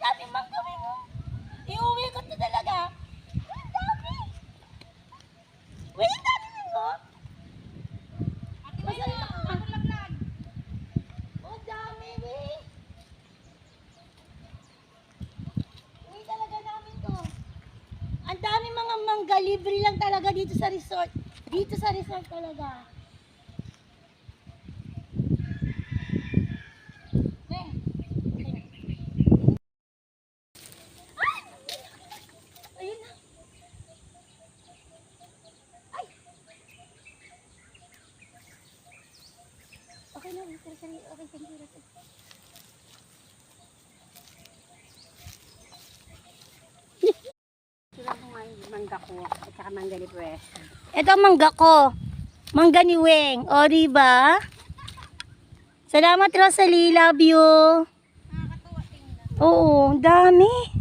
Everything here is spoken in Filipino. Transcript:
dami magkawin mo. Iuwi ko to talaga. Ang dami. Wait, dami mo. Masarap ka. Ang dami, wait. Wait, talaga namin to. Ang dami mga mangga. Libre lang talaga dito sa resort. Dito sa resort talaga. Ayun na. Ay! Okay na, sorry. Okay, thank you. Sila ko nga yung mangga ko at saka mangga ni Pwes. Ito ang mangga ko. Mangga ni Weng. O, diba? Salamat, Rosalie. Love you. Nakakatuwa tingnan. Oo, ang dami.